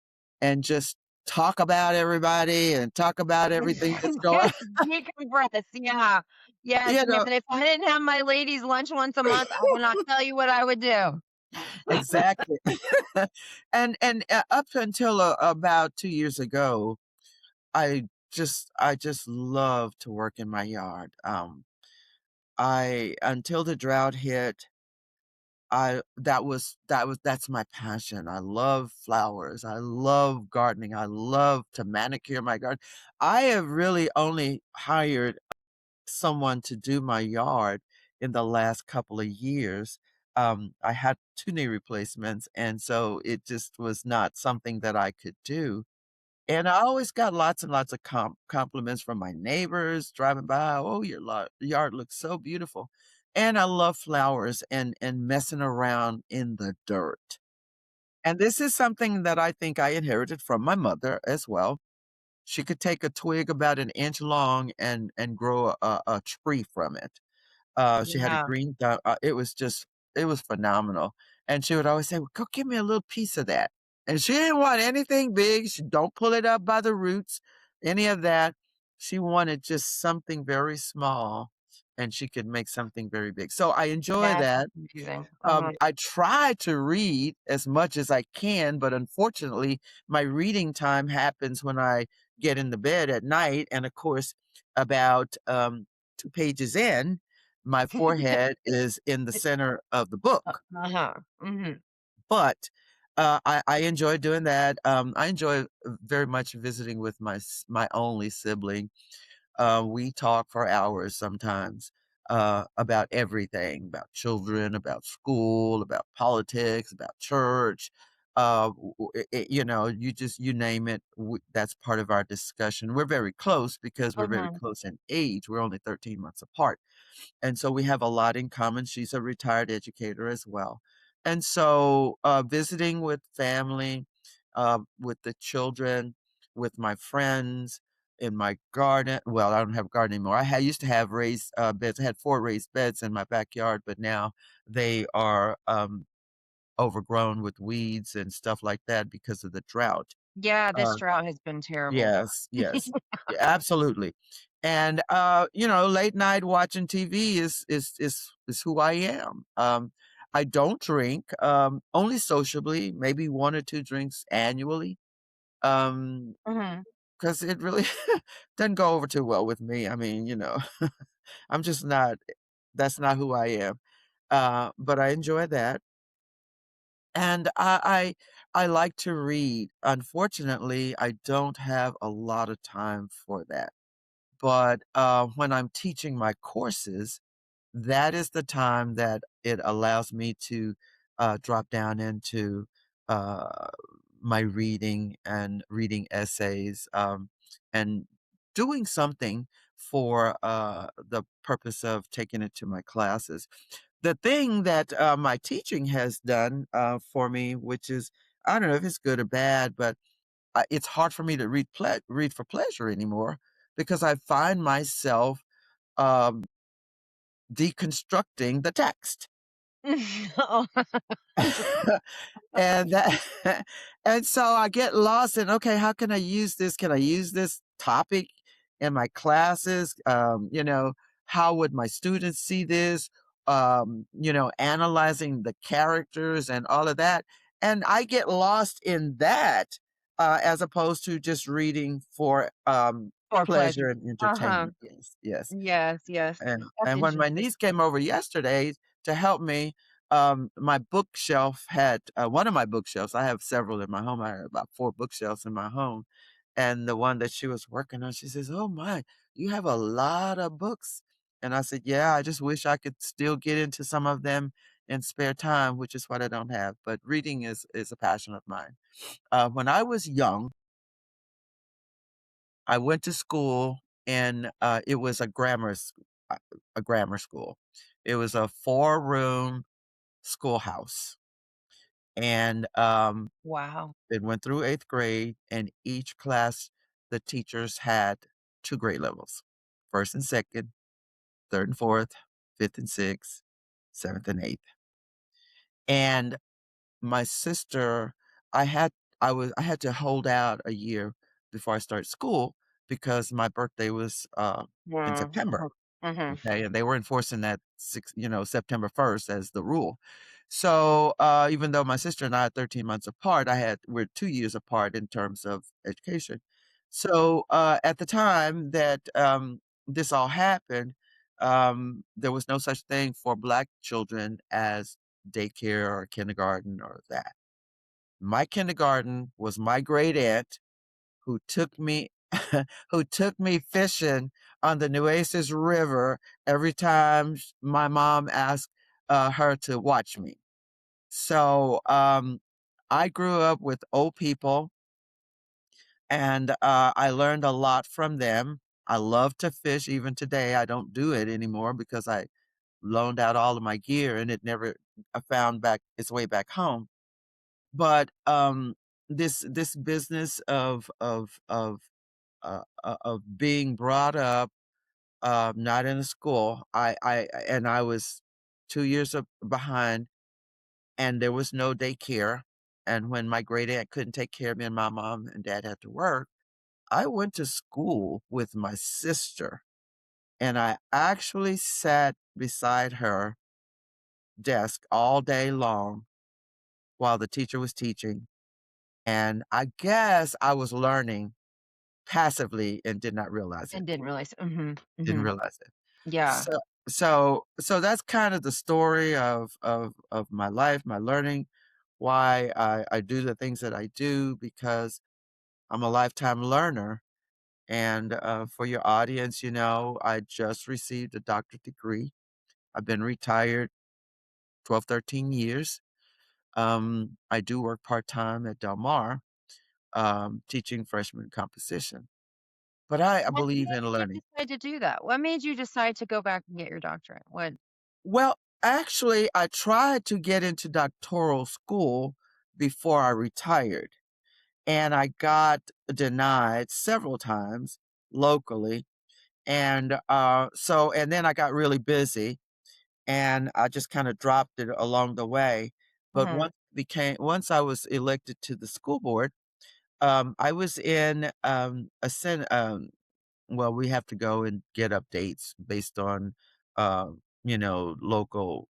and just talk about everybody and talk about everything that's going Just decompress, yeah. Yes, you and know if I didn't have my ladies' lunch once a month, I will not tell you what I would do. Exactly. And up until, about 2 years ago, I just love to work in my yard. I until the drought hit, I that's my passion. I love flowers. I love gardening. I love to manicure my garden. I have really only hired someone to do my yard in the last couple of years. I had 2 knee replacements, and so it just was not something that I could do. And I always got lots and lots of compliments from my neighbors driving by. "Oh, your yard looks so beautiful." And I love flowers and messing around in the dirt. And this is something that I think I inherited from my mother as well. She could take a twig about an inch long and grow a tree from it. She had a Yeah. green thumb, it was phenomenal, and she would always say, "Well, go give me a little piece of that," and she didn't want anything big, she don't pull it up by the roots, any of that. She wanted just something very small, and she could make something very big, so I enjoy That's that. amazing. Mhm. I try to read as much as I can, but unfortunately, my reading time happens when I get in the bed at night, and of course, about, 2 pages in, my forehead is in the center of the book, Uh-huh. Mhm. but, I enjoy doing that. I enjoy very much visiting with my only sibling. We talk for hours sometimes, about everything, about children, about school, about politics, about church. you name it, that's part of our discussion. We're very close because we're very Mhm. close in age. We're only 13 months apart. And so we have a lot in common. She's a retired educator as well. And so visiting with family, with the children, with my friends, in my garden. Well, I don't have a garden anymore. Used to have raised beds. I had 4 raised beds in my backyard, but now they are overgrown with weeds and stuff like that because of the drought. Yeah, this Uh, drought has been terrible. yes, yes, yeah, absolutely. And late night watching TV is who I am. I don't drink, only sociably, maybe 1 or 2 drinks annually. Um, Mhm. because it really doesn't go over too well with me. I mean, I'm just not. That's not who I am. But I enjoy that. And I like to read. Unfortunately, I don't have a lot of time for that. But, when I'm teaching my courses, that is the time that it allows me to, drop down into, uh, my reading and reading essays, and doing something for, the purpose of taking it to my classes. The thing that, my teaching has done, for me, which is I don't know if it's good or bad, but it's hard for me to read for pleasure anymore because I find myself, um, deconstructing the text. Oh. And that and so I get lost in, "Okay, how can I use this? Can I use this topic in my classes?" How would my students see this? Analyzing the characters and all of that, and I get lost in that, as opposed to just reading for, For pleasure. pleasure and Uh-huh. entertainment. Yes, yes. Yes, yes. That's And when my interesting. niece came over yesterday to help me, my bookshelf had one of my bookshelves. I have several in my home. I have about 4 bookshelves in my home, and the one that she was working on, she says, "Oh my, you have a lot of books." And I said, "Yeah, I just wish I could still get into some of them in spare time, which is what I don't have. But reading is a passion of mine. When I was young, I went to school and, it was a grammar school. It was a 4-room schoolhouse, and, Wow. it went through 8th grade, and each class, the teachers had 2 grade levels, 1st and 2nd, 3rd and 4th, 5th and 6th, 7th and 8th, and my sister, I had I had to hold out a year before I started school because my birthday was, in Yeah. September, Mhm. Mhm. okay, and they were enforcing that September 1st as the rule. So, even though my sister and I are 13 months apart, we're 2 years apart in terms of education. So, at the time that, this all happened, there was no such thing for Black children as daycare or kindergarten or that. My kindergarten was my great aunt who took me who took me fishing on the Nueces River every time my mom asked, her to watch me. So, I grew up with old people, and, I learned a lot from them. I love to fish even today. I don't do it anymore because I loaned out all of my gear and it never, found back its way back home. But, this business of being brought up, not in a school, I was 2 years behind, and there was no daycare, and when my great aunt couldn't take care of me and my mom and dad had to work, I went to school with my sister, and I actually sat beside her desk all day long while the teacher was teaching, and I guess I was learning passively and did not realize And it. didn't realize. Mhm. Didn't Mhm. realize it. Yeah. So that's kind of the story of my life, my learning, why I do the things that I do because I'm a lifetime learner. And for your audience, I just received a doctorate degree. I've been retired 12, 13 years. I do work part-time at Del Mar, teaching freshman composition, but I What believe made in you learning. decide to do that? What made you decide to go back and get your doctorate? What Well, actually, I tried to get into doctoral school before I retired, and I got denied several times locally. And then I got really busy and I just kind of dropped it along the way. But mhm, once I was elected to the school board, I was in well, we have to go and get updates based on, local,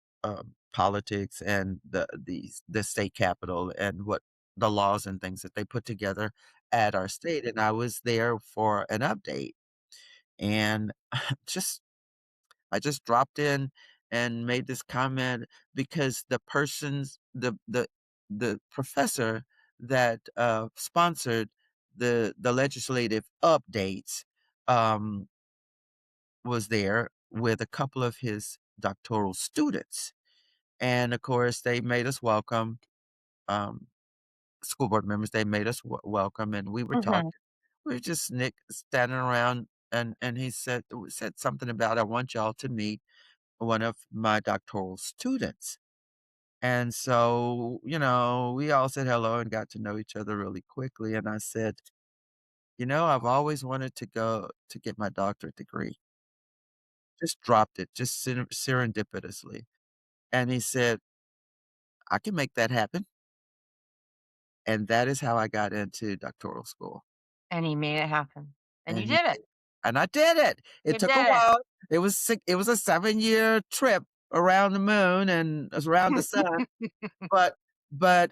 politics and the state capitol and what the laws and things that they put together at our state, and I was there for an update, and just I just dropped in and made this comment because the professor that, sponsored the legislative updates, um, was there with a couple of his doctoral students, and, of course, they made us welcome, um, school board members, they made us welcome, and we were mhm. talking. We were just standing around, and he said something about, "I want y'all to meet one of my doctoral students." And so, we all said hello and got to know each other really quickly. And I said, I've always wanted to go to get my doctorate degree. Just dropped it, just serendipitously. And he said, I can make that happen. And that is how I got into doctoral school. And he made it happen. And you And he did it. did. And I did it. It You took a did it. while. It was a 7-year trip around the moon and around the sun. But but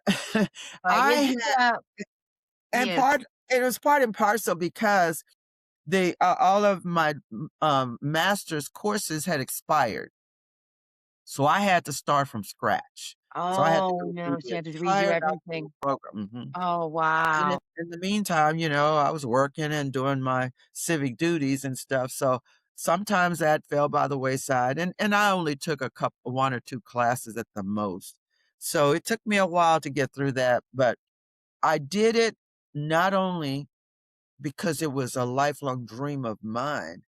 But you I did it. And Yes. it was part and parcel because all of my, master's courses had expired, so I had to start from scratch. So I had to Oh, go through no, so you the had to redo entire doctoral everything. program, mhm, Oh, and wow. in the meantime, I was working and doing my civic duties and stuff, so sometimes that fell by the wayside, and I only took 1 or 2 classes at the most. So it took me a while to get through that, but I did it not only because it was a lifelong dream of mine,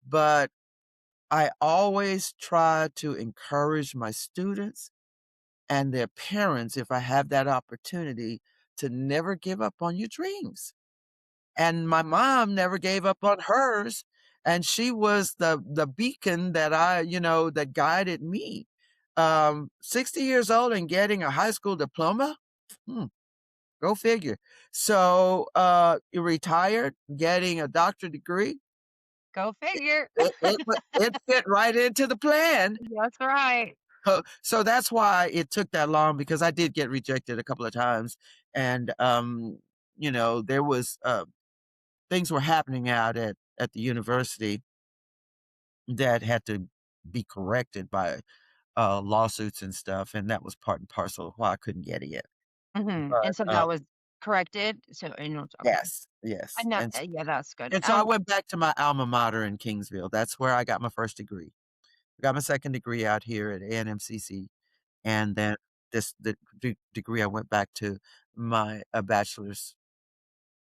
but I always try to encourage my students and their parents, if I have that opportunity, to never give up on your dreams. And my mom never gave up on hers, and she was the beacon that guided me. 60 years old and getting a high school diploma? Hmm, go figure. So, you retired, getting a doctorate degree. Go figure. It fit right into the plan. That's right. So that's why it took that long because I did get rejected a couple of times, and, there was, things were happening out at the university that had to be corrected by, lawsuits and stuff, and that was part and parcel of why I couldn't get in. Mhm, But, and so that was corrected? So okay. yes, I yes, know yeah, that's good. and so I went back to my alma mater in Kingsville. That's where I got my first degree. I got my second degree out here at ANMCC, and then the degree I went back to my, bachelor's.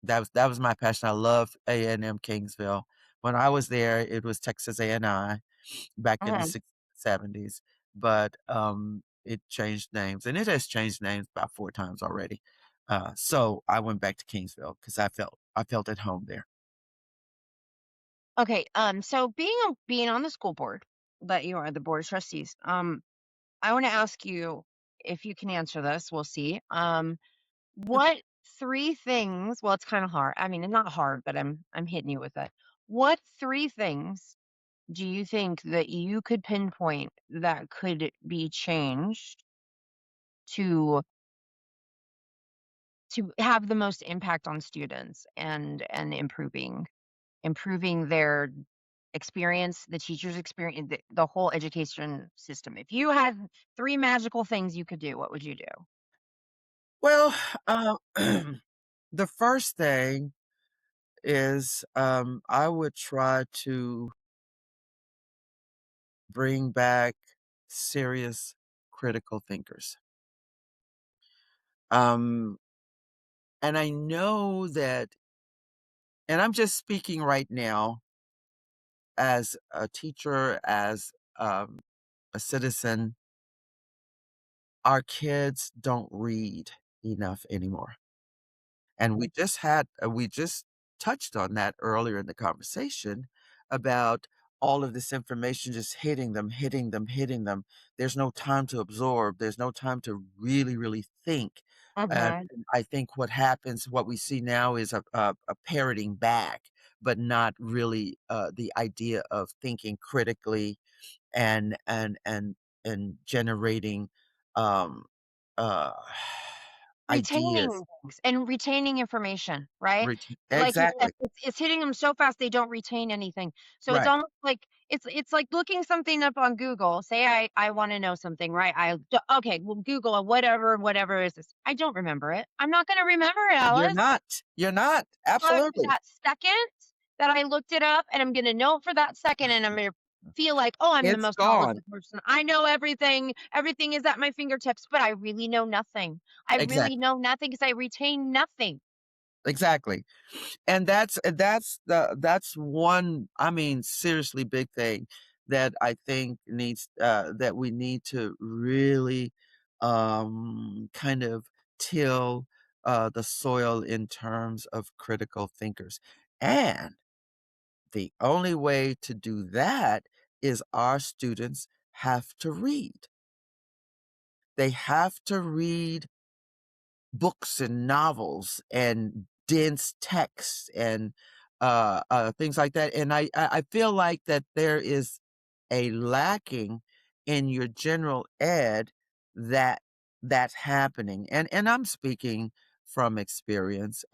That was my passion. I loved A&M Kingsville. When I was there, it was Texas A&I back in the Mhm. 60s, 70s, but, it changed names, and it has changed names about 4 times already. So I went back to Kingsville because I felt at home there. Okay, so being on the school board, that you are the board of trustees, I wanna ask you if you can answer this, we'll see. What 3 things well, it's kinda hard. I mean, it's not hard, but I'm hitting you with it. What 3 things do you think that you could pinpoint that could be changed to have the most impact on students and improving their experience, the teacher's experience, the whole education system? If you had 3 magical things you could do, what would you do? Well, uh, the first thing is, I would try to bring back serious critical thinkers. Um, and I know that, and I'm just speaking right now as a teacher, as a citizen, our kids don't read enough anymore. And we just touched on that earlier in the conversation about all of this information just hitting them, hitting them, hitting them. There's no time to absorb. There's no time to really, really think. Mhm. And I think what we see now is a parroting back, but not really the idea of thinking critically and and and and generating um, uh, ideas. Retaining things and retaining information, right? Like you said, Exactly. it's hitting them so fast they don't retain anything. So it's Right. almost like it's like looking something up on Google. Say I wanna know something, right? Okay, well, Google whatever is this. I don't remember it. I'm not gonna remember it, You're Alice. not. You're not. But Absolutely. that second that I looked it up, and I'm gonna know it for that second, and I'm gonna feel like, "Oh, I'm the It's most gone. knowledgeable person. I know everything. Everything is at my fingertips," but I really know nothing. I really Exactly. know nothing because I retain nothing. Exactly. And that's one, I mean, seriously big thing that I think needs that we need to really kind of till the soil in terms of critical thinkers. And the only way to do that is our students have to read. They have to read books and novels and dense texts and things like that. And I feel like that there is a lacking in your general ed that that's happening. And I'm speaking from experience.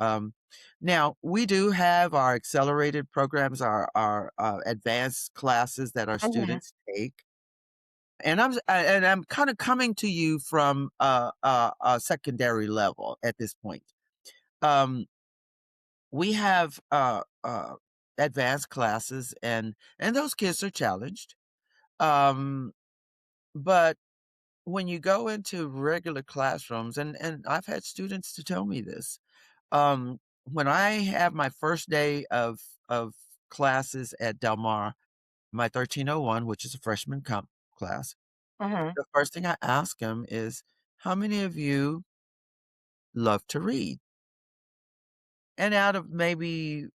Now we do have our accelerated programs, our advanced classes that our Mhm. students take. And I'm kind of coming to you from a secondary level at this point. Um, we have advanced classes, and those kids are challenged. Um, but when you go into regular classrooms, and I've had students to tell me this, when I have my first day of classes at Del Mar, my 1301, which is a freshman comp class, Mhm. the first thing I ask them is, "How many of you love to read?" And out of maybe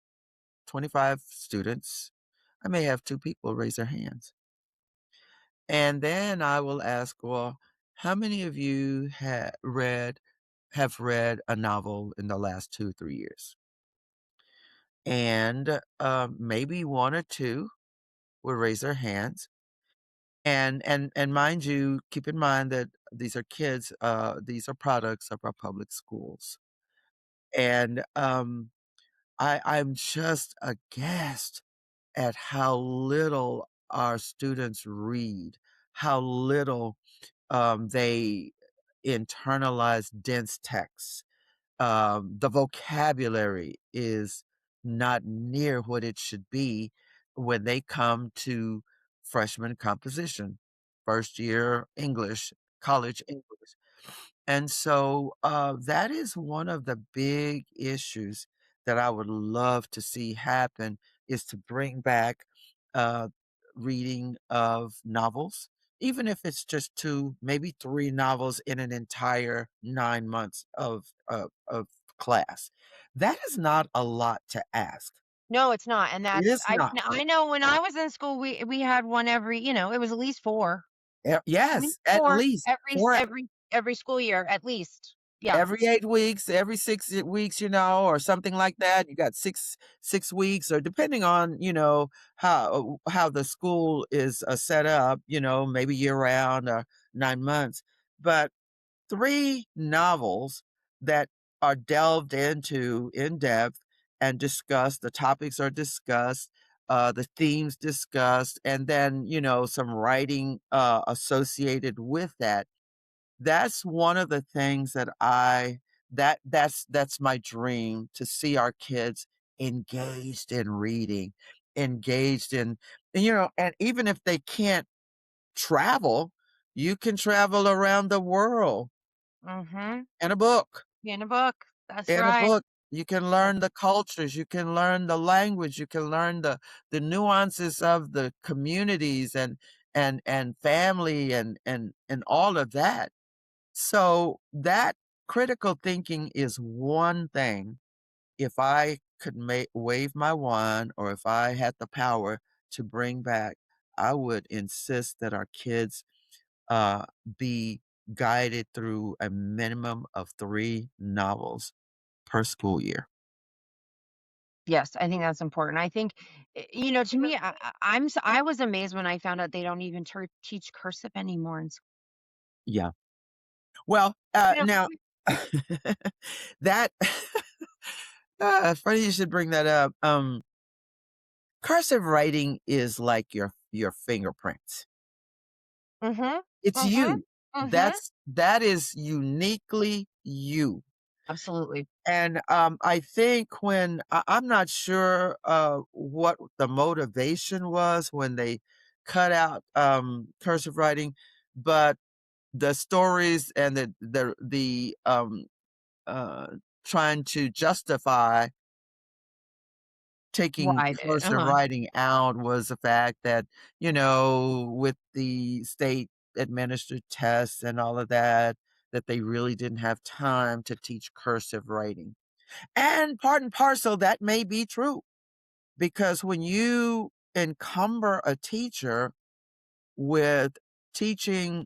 25 students, I may have 2 people raise their hands. And then I will ask, "Well, how many of you have read a novel in the last 2, 3 years?" And, maybe 1 or 2 will raise their hands. And mind you, keep in mind that these are kids, these are products of our public schools. And, I'm just aghast at how little our students read, how little, they internalize dense texts. The vocabulary is not near what it should be when they come to freshman composition, first year English, college English. And so, that is one of the big issues that I would love to see happen, is to bring back, uh, reading of novels, even if it's just 2, maybe 3 novels in an entire 9 months of class. That is not a lot to ask. No, it's not, and It that's is not. I know when I was in school, we had one every it was at least 4. At least Yes, at 4 least 4 every school year, at least. Yeah. every 8 weeks, every 6 weeks, or something like that. You got 6 weeks, or depending on, how the school is, set up, maybe year-round or 9 months. But 3 novels that are delved into in depth and discussed, the topics are discussed, the themes discussed, and then, some writing, associated with that. That's one of the things that that's my dream, to see our kids engaged in reading, engaged in and even if they can't travel, you can travel around the world Mhm. In a book. In a book. That's In a right. book, you can learn the cultures, you can learn the language, you can learn the nuances of the communities and family and all of that. So that critical thinking is one thing. If I could wave my wand or if I had the power to bring back, I would insist that our kids uh, be guided through a minimum of 3 novels per school year. Yes, I think that's important. I think, to me, I was amazed when I found out they don't even teach cursive anymore in school. Yeah. Well, You know, now that funny you should bring that up. Cursive writing is like your fingerprints. mhm, It's mhm, you. mhm. That is uniquely you. Absolutely. And I think when I'm not sure what the motivation was when they cut out cursive writing, but the stories and the uh, trying to justify taking Why did cursive writing out was the fact that, with the state administered tests and all of that, that they really didn't have time to teach cursive writing. And part and parcel, that may be true because when you encumber a teacher with teaching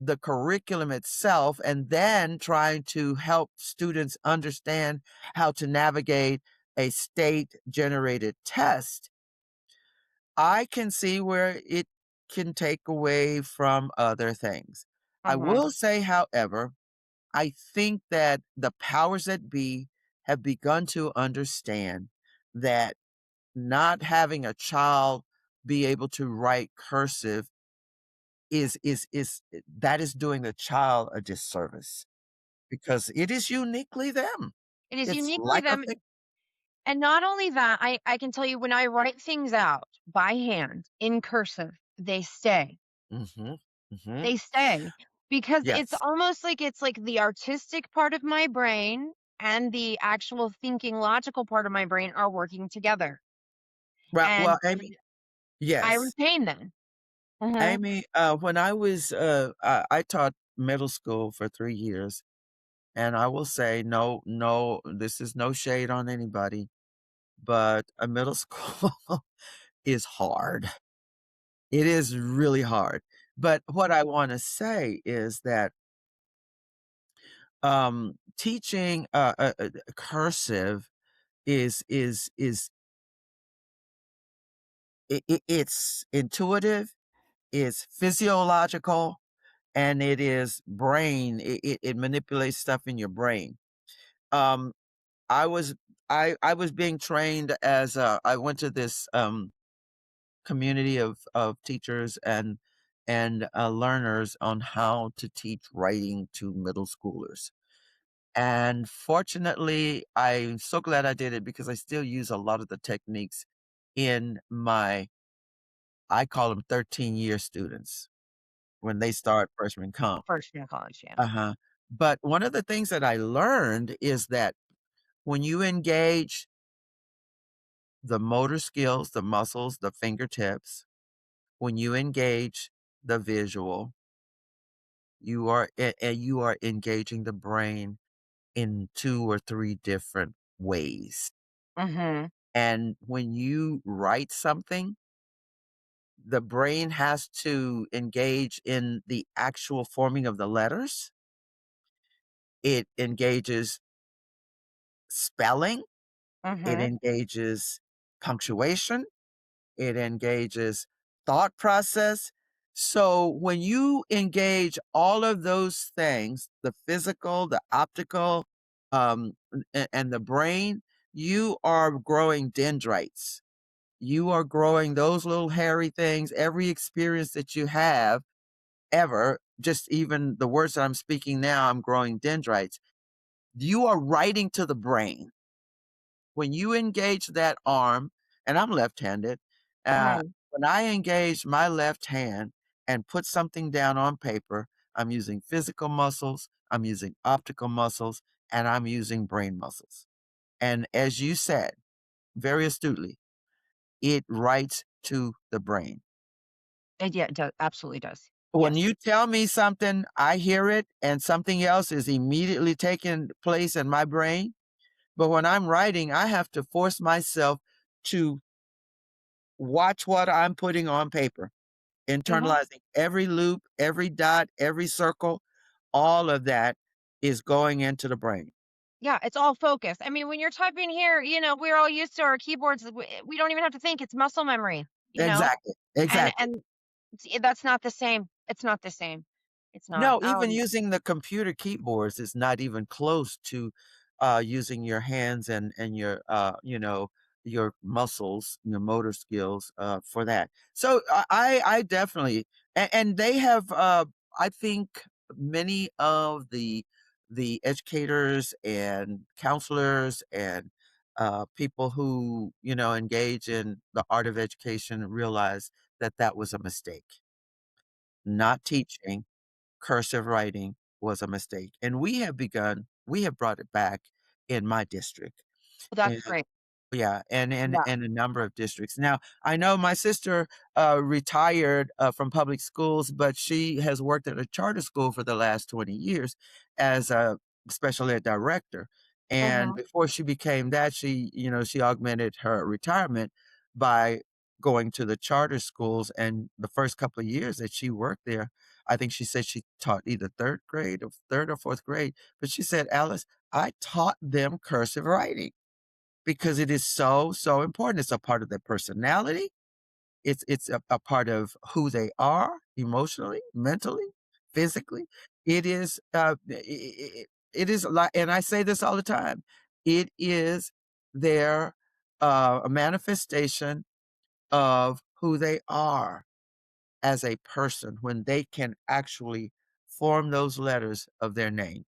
the curriculum itself and then trying to help students understand how to navigate a state generated test, I can see where it can take away from other things. I mhm, will say, however, I think that the powers that be have begun to understand that not having a child be able to write cursive is that is doing the child a disservice because it is uniquely them. it is It's uniquely like a them, thing. and not only that, I can tell you when I write things out by hand in cursive, they stay. Mhm, mhm. They stay because it's Yes. almost like it's like the artistic part of my brain and the actual thinking logical part of my brain are working together, Well, and Amy, I yes. retain them. Mhm, Amy, when I taught middle school for 3 years, and I will say, no, this is no shade on anybody, but a middle school is hard. It is really hard. But what I wanna say is that, teaching, cursive is it's intuitive, it's physiological, and it is brain it manipulates stuff in your brain. Um, I was I was being trained as I went to this, community of teachers and learners on how to teach writing to middle schoolers. And fortunately, I'm so glad I did it because I still use a lot of the techniques in my I call them 13-year students when they start freshman comp. first year of college, yeah. Uh-huh. But one of the things that I learned is that when you engage the motor skills, the muscles, the fingertips, when you engage the visual, you are engaging the brain in 2 or 3 different ways. Mhm, And when you write something, the brain has to engage in the actual forming of the letters. It engages spelling, it mhm, engages punctuation, it engages thought process. So when you engage all of those things, the physical, the optical, and the brain, you are growing dendrites. You are growing those little hairy things. Every experience that you have ever, just even the words that I'm speaking now, I'm growing dendrites. You are writing to the brain. When you engage that arm, and I'm left-handed, mhm, when I engage my left hand and put something down on paper, I'm using physical muscles, I'm using optical muscles, and I'm using brain muscles. And as you said very astutely, it writes to the brain. Yeah, it absolutely does. When Yes. you tell me something, I hear it, and something else is immediately taking place in my brain. But when I'm writing, I have to force myself to watch what I'm putting on paper, Hmm. internalizing every loop, every dot, every circle, all of that is going into the brain. Yeah, it's all focus. I mean, when you're typing here, we're all used to our keyboards. We don't even have to think. It's muscle memory, Exactly, and exactly. that's not the same. It's not the same. It's not. No, even using the computer keyboards is not even close to, using your hands and your, your muscles, your motor skills, for that. So I definitely and they have, I think many of the educators and counselors and, people who, engage in the art of education realize that that was a mistake. Not teaching cursive writing was a mistake, and we have brought it back in my district, Well, that's and great. yeah, Yeah. and a number of districts. Now, I know my sister, retired, from public schools, but she has worked at a charter school for the last 20 years as a special ed director, and Hmm. before she became that, she augmented her retirement by going to the charter schools, and the first couple of years that she worked there, I think she said she taught either 3rd grade or 3rd or 4th grade, but she said, "Alice, I taught them cursive writing." Because it is so, so important. It's a part of their personality. It's a part of who they are emotionally, mentally, physically. It is, it is like, and I say this all the time, it is their, a manifestation of who they are as a person when they can actually form those letters of their name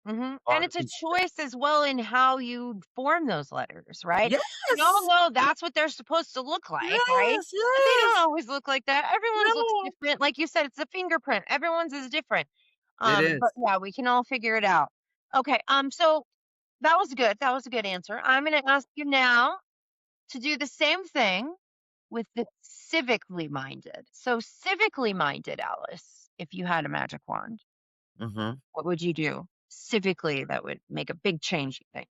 And on a it's a piece of paper. choice as well in how you form those letters, right? And Yes! although that's what they're supposed to look like, right? Yes, But they don't yes! always look like that. Everyone's looks No. different. Like you said, it's a fingerprint. Everyone's is different. It But is. yeah, we can all figure it out. Okay. So that was good. That was a good answer. I'm gonna ask you now to do the same thing with the civically minded. So civically minded, Alice, if you had a magic wand, Mhm. what would you do? Civically, that would make a big change, you think?